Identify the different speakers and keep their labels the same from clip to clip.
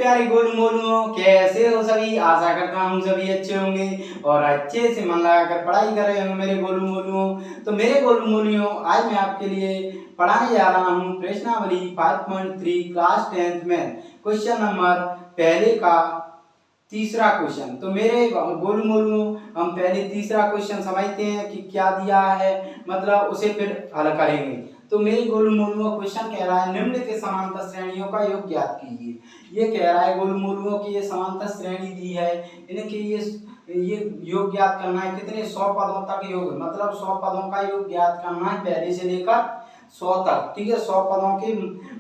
Speaker 1: प्यारे गोलू मोलूओं, कैसे हो सभी। आशा करता हूँ सभी अच्छे होंगे और अच्छे से मन लगाकर पढ़ाई कर रहे होंगे मेरे गोलू मोलूओं। तो मेरे गोलू मोलूओं, आज मैं आपके लिए पढ़ाने जा रहा हूँ प्रश्नावली 5.3 क्लास 10th में क्वेश्चन नंबर पहले का तीसरा क्वेश्चन। तो मेरे गोलू मोलूओं, हम पहले तीसरा क्वेश्चन समझते हैं कि क्या दिया है, मतलब उसे फिर हल करेंगे। तो मेरे गोलू मोलूओं, क्वेश्चन कह रहा है निम्नलिखित समांतर श्रेणियों का योग ज्ञात कीजिए। ये कह रहा है गोलू मोलूओं की ये समांतर श्रेणी दी है, इनके ये योग ज्ञात करना है। कितने 100 पदों तक योग, मतलब 100 पदों का योग ज्ञात करना है, पहले से लेकर 100 तक। ठीक है, 100 पदों के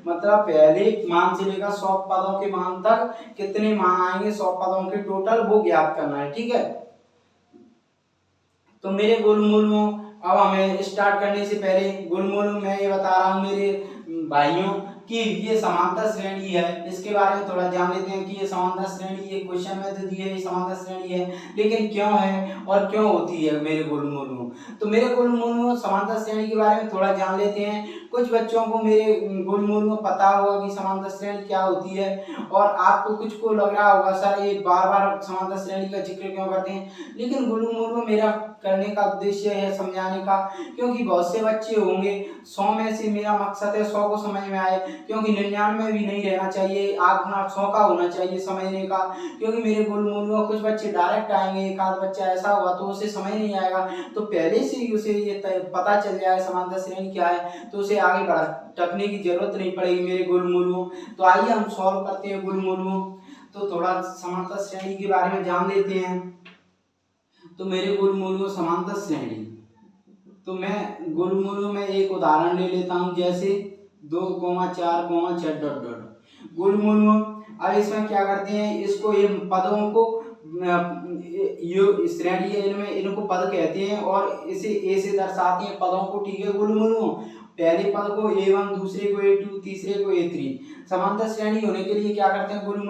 Speaker 1: मतलब पहले मान से लेकर 100 पदों के मान तक कितने मान आएंगे, 100 पदों के टोटल, वो ज्ञात करना है। ठीक है, तो मेरे गोलू मोलूओं, अब हमें स्टार्ट करने से पहले गोलू मोलू मैं ये बता रहा हूँ मेरे भाइयों कि ये समांतर श्रेणी है, इसके बारे में थोड़ा जान लेते हैं कि ये समांतर श्रेणी, ये क्वेश्चन में तो दी है ये समांतर श्रेणी है, लेकिन क्यों है और क्यों होती है मेरे गोलू मोलू। तो मेरे गोलू मोलू, समांतर श्रेणी के बारे में थोड़ा जान लेते हैं। कुछ बच्चों को मेरे गोलू मोलू पता होगा कि समांतर श्रेणी क्या होती है, और आपको कुछ को लग रहा होगा सर ये बार बार समांतर श्रेणी का जिक्र क्यों करते हैं, लेकिन गोलू मोलू मेरा करने का उद्देश्य है समझाने का, क्योंकि बहुत से बच्चे होंगे, 100 में से मेरा मकसद है 100 को समझ में आए, क्योंकि 99 भी नहीं रहना चाहिए, आंकड़ा 100 का होना चाहिए समझने का। क्योंकि मेरे गोलू मोलू कुछ बच्चे डायरेक्ट आएंगे, एक आध बच्चा ऐसा हुआ तो उसे समझ नहीं आएगा, तो पहले से ही उसे ये पता चल जाए समांतर श्रेणी क्या है, तो उसे आगे भटकने की जरूरत नहीं पड़ेगी मेरे गोलू मोलू। तो आइए हम सॉल्व करते हैं गोलू मोलू। तो थोड़ा समांतर श्रेणी के बारे में जान लेते हैं। तो मेरे गोलू मोलू समांतर श्रेणी, तो मैं गोलू मोलू में एक उदाहरण ले लेता हूं, जैसे 2,4,6 डॉट डॉट गोलू मोलू। अब इसमें क्या करते हैं, इसको ये पदों को ये श्रेणी है, इनमें इनको पद कहते हैं और इसे ए से दर्शाते हैं पदों को। ठीक है गोलू मोलू, पहले पद को A1, दूसरे को A2, तीसरे को A3। समांतर श्रेणी होने के लिए क्या करते हैं गोलू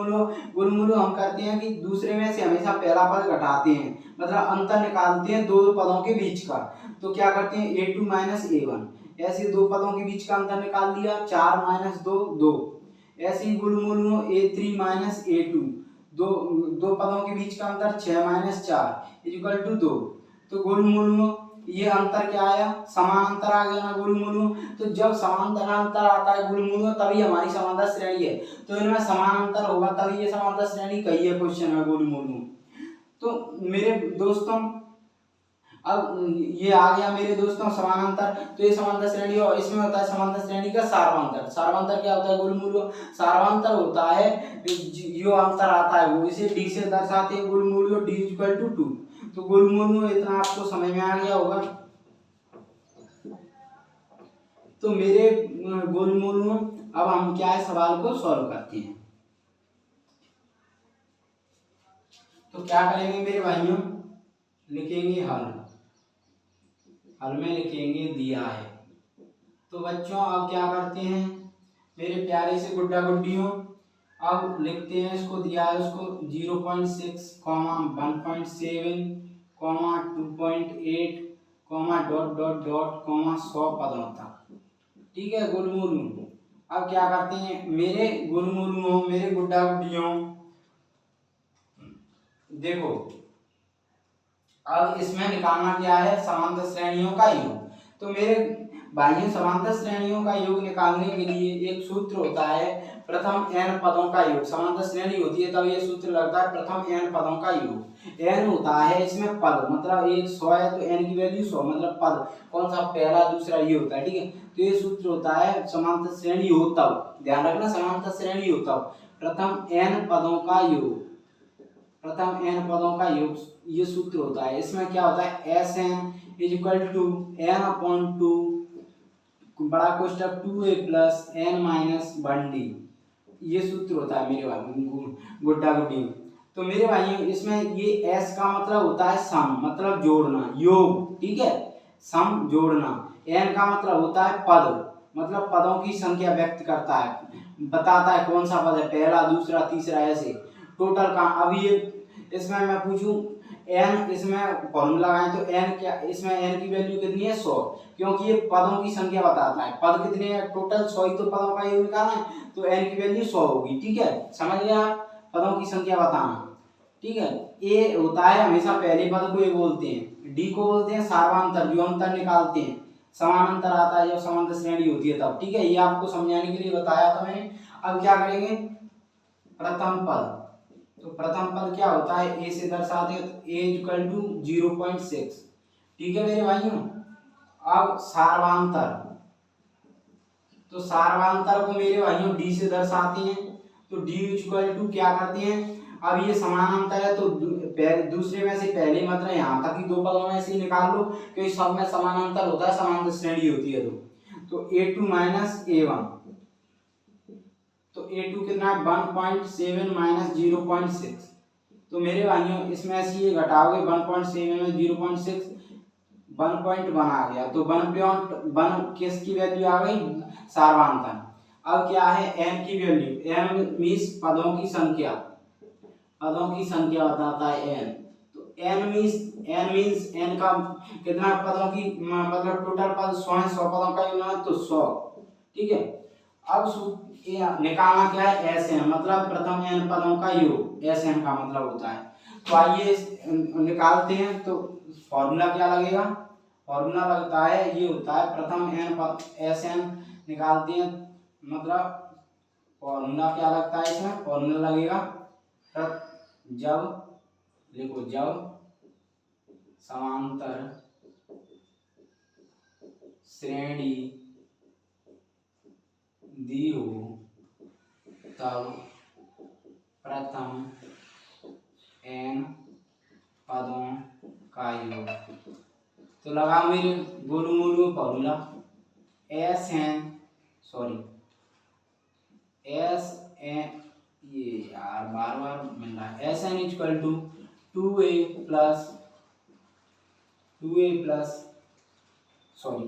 Speaker 1: मोलू, हम करते हैं कि दूसरे में से हमेशा पहला पद घटाते हैं, मतलब अंतर निकालते हैं दो पदों के बीच का। तो क्या करते हैं A2 माइनस A1, ऐसे दो पदों के बीच का अंतर निकाल दिया, 4 माइनस 2 2। ऐसे ही Golu Molu A3 minus A2, दो पदों के बीच का अंतर 6 माइनस 4 इक्वल टू 2। तो गोलू मोलू ये अंतर क्या आया, समान अंतर आ गया ना गोलू मोलू। तो जब समान अंतर आता है गोलू मोलू, तभी हमारी समांतर श्रेणी है। तो इनमें समान अंतर होगा तभी ये समांतर श्रेणी कही है क्वेश्चन में गोलू मोलू। तो मेरे दोस्तों, अब ये आ गया मेरे दोस्तों समानांतर। तो ये समांतर श्रेणी और इसमें होता है समांतर श्रेणी का सार्वंतर। सार्वंतर क्या होता है गोलू मोलू, सार्वंतर होता है जो अंतर आता है वो इसे डी से दर्शाते हैं गोलू मोलू, डी इक्वल टू 2। तो गोलू मोलू इतना आपको समझ में आ गया होगा। तो मेरे गोलू मोलू, अब हम क्या है सवाल को सॉल्व करते हैं। तो क्या करेंगे मेरे भाइयों, लिखेंगे हल, हल में लिखेंगे दिया है। तो बच्चों अब क्या करते हैं मेरे प्यारे से गुड्डा गुड्डियों, अब लिखते हैं इसको दिया है उसको 0.6, 1.7, 2.8, डॉट डॉट डॉट, 100 पदों तक। ठीक है गोलू मोलू। अब क्या करते हैं मेरे गोलू मोलू, मेरे गुड्डा गुड्डियों, देखो अब इसमें निकालना क्या है, समांतर श्रेणियों का योग। तो मेरे भाइयों, समांतर श्रेणियों का योग निकालने के लिए एक सूत्र होता है, प्रथम n पदों का योग। समांतर श्रेणी होती है तब ये सूत्र लगता है, प्रथम n पदों का योग। n होता है इसमें पद, मतलब एक 100 है तो n की वैल्यू 100, मतलब पद कौन सा, पहला दूसरा ये होता है। ठीक है, तो ये सूत्र होता है समांतर श्रेणी हो तब, ध्यान रखना समांतर श्रेणी हो तब प्रथम n पदों का योग, प्रथम n पदों का योग ये सूत्र होता है। इसमें क्या होता है Sn is equal to n upon 2 बड़ा कोष्टक 2a plus n minus 1d, ये सूत्र होता है मेरे भाई गुड्डा गुड्डी। तो मेरे भाइयों इसमें ये s का मतलब होता है सम, मतलब जोड़ना, योग। ठीक है, सम जोड़ना। n का मतलब होता है पद, मतलब पदों की संख्या व्यक्त करता है, बताता है कौन सा पद है, पहला दूसरा तीसरा, ऐसे टोटल का। अब ये इसमें मैं पूछूं n इसमें फॉर्मूला लगाएं तो n क्या, इसमें n की वैल्यू कितनी है 100, क्योंकि ये पदों की संख्या बताता है। पद कितने हैं टोटल 100 ही तो पदों का योग निकालना है, तो n की वैल्यू 100 होगी। ठीक है, समझ गए आप, पदों की संख्या बताना। ठीक है, ए होता है हमेशा पहले पद को ये बोलते हैं, डी को बोलते हैं सार्वांतर, जो अंतर निकालते हैं। समानांतर आता है जब समांतर श्रेणी होती है तब। ठीक है, ये आपको समझाने के लिए बताया था मैंने। अब क्या करेंगे, प्रथम पद, तो प्रथम पद क्या होता है, ए से दर्शाते हैं तो a इक्वल टू 0.6। ठीक है मेरे भाइयों, अब सार्वांतर, तो सार्वांतर को मेरे भाइयों डी से दर्शाते हैं, तो डी इक्वल टू क्या करते हैं, अब ये समानांतर है तो दूसरे में से पहले मतलब यहाँ तक ही दो पदों में से ही निकाल लो, क्योंकि सब में समानांतर होता है, समांतर श्रेणी होती है। तो a2 माइनस a1, तो a2 कितना है 1.7 माइनस 0.6। तो मेरे भाइयों इसमें से ये घटाओगे 1.7 में 0.6, 1.1 आ गया, तो 1 किसकी वैल्यू आ गई, सार्वांतर। अब क्या है n की वैल्यू, n मीन्स पदों की संख्या, पदों की संख्या बताता है n। तो n मीन्स n का कितना पदों की मतलब टोटल पद 100 है, 100 पदों का योग तो 100। ठीक है, अब निकालना क्या है, Sn मतलब प्रथम n पदों का योग, Sn का मतलब होता है। तो आइए निकालते हैं। तो फॉर्मूला क्या लगेगा, फॉर्मूला लगता है ये होता है प्रथम n पद Sn निकालते हैं, मतलब फॉर्मूला क्या लगता है इसमें, फॉर्मूला लगेगा जब, देखो जब समांतर श्रेणी दी हो तब प्रथम n पदों का योग। तो लगा मेरे गोलू फॉर्मूला Sn, सॉरी Sn, ये यार बार बार मिल रहा है, Sn equal to 2a plus sorry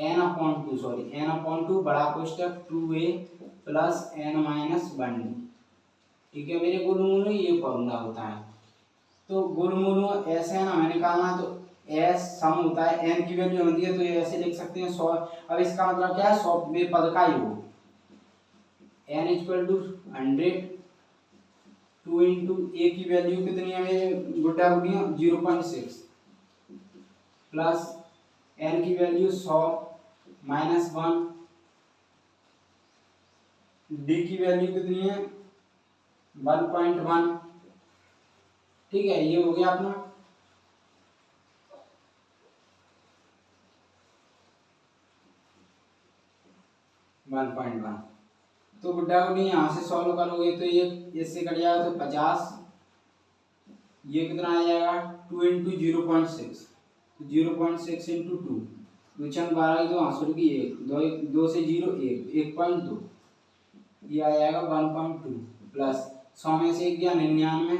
Speaker 1: n upon 2, sorry n upon 2 बड़ा कोष्टक 2a प्लस n माइनस 1। ठीक है मेरे गुलमूलू, ये फॉर्मूला होता है। तो गुलमूलू Sn हमें निकालना, तो S सम होता है, n की वैल्यू होती है तो ये ऐसे लिख सकते हैं 100। अब इसका मतलब क्या है, 100वें पद का योग, n equal to 100, 2 into a की वैल्यू कितनी है मेरे गुड्डा गुड़िया 0.6 प्लस n की वैल्यू 100 माइनस 1, d की वैल्यू कितनी है 1.1। ठीक है, ये हो गया अपना। तो गुड्डा गुड्डी यहाँ से सॉल्व करोगे तो ये इससे कट जाएगा तो 50, ये कितना आ जाएगा 2 इंटू 0.6, 0.6 इंटू 2, 2 चंग 12 2 आंसर की 1, 2 से 0 1, 1.2, ये आ जाएगा 1.2 प्लस 100 में से 1 गया 99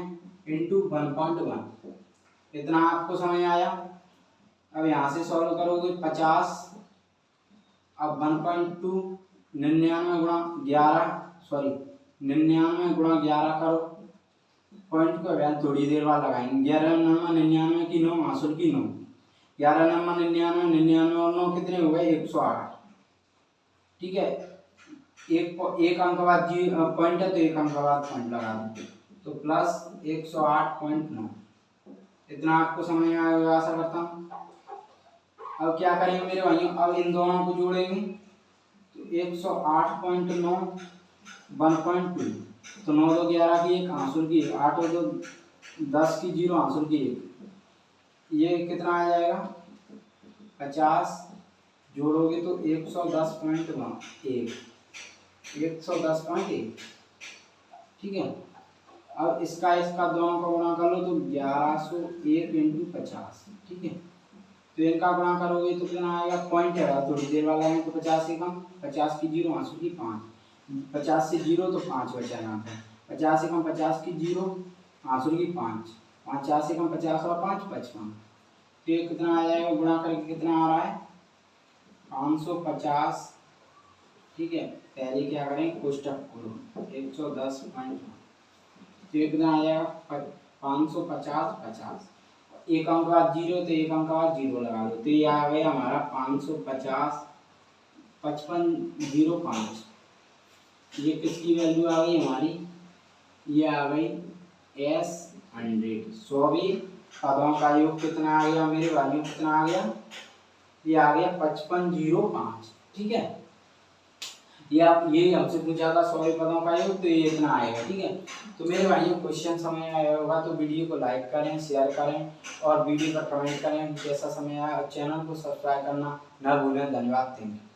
Speaker 1: इंटू 1.1। इतना आपको समझ आया। अब यहाँ से सॉल्व करोगे 50, अब 1.2 99 गुणा 11, सॉरी 99 गुणा 11 करो, पॉइंट को वैल्यू थोड़ी देर बाद लगाएंगे। 11 9 99 की 9 आंसर की 9, 11 9 99, 99 और 9 कितने हो गए 108। ठीक है, एक अंक बाद पॉइंट है तो एक अंक बाद पॉइंट लगा दो, तो प्लस 108.9। इतना आपको समझ में आएगा आशा करता हूँ। अब क्या करेंगे मेरे भाइयों, अब इन दोनों को जोड़ेंगे, तो 108.9 1.2, तो 9 2 11 की 1 आंसर की 8 2 10 की 0 आंसर की 1, ये कितना आ जाएगा 50, जोड़ोगे तो 110.1, 110.1। ठीक है, अब इसका दोनों का गुणा कर लो तो 1101 इंटू 50। ठीक है, तो इनका गुणा करोगे तो कितना आएगा, पॉइंट है थोड़ी देर वाला है तो 50 से कम, 50 की 0 आंसर की 5, 50 से 0 तो 5 बचा यहाँ पे, 50 से कम 50 की 0 आंसर की 5, 50 से कम 50 और 5 55। तो ये कितना आ जाएगा, गुणा करके कितना आ रहा है 550। ठीक है, पहले क्या करें कोष्टक खोलो 110.1, तो ये कितना आ जाएगा 550 50, एक अंक बाद 0 तो एक अंक बाद 0 लगा दो, तो ये आ गया हमारा 550 5505। ये किसकी वैल्यू आ गई हमारी, ये आ गई S100। 100 पदों का योग कितना आ गया मेरे भाइयों, कितना आ गया, ये आ गया 5505। ठीक है, ये हमसे पूछा था 100 पदों का योग, तो ये इतना आएगा। ठीक है, तो मेरे भाइयों क्वेश्चन समझ आया होगा तो वीडियो को लाइक करें, शेयर करें और वीडियो पर कमेंट करें कैसा समय आया, और चैनल को सब्सक्राइब करना ना भूलें। धन्यवाद, थैंक यू।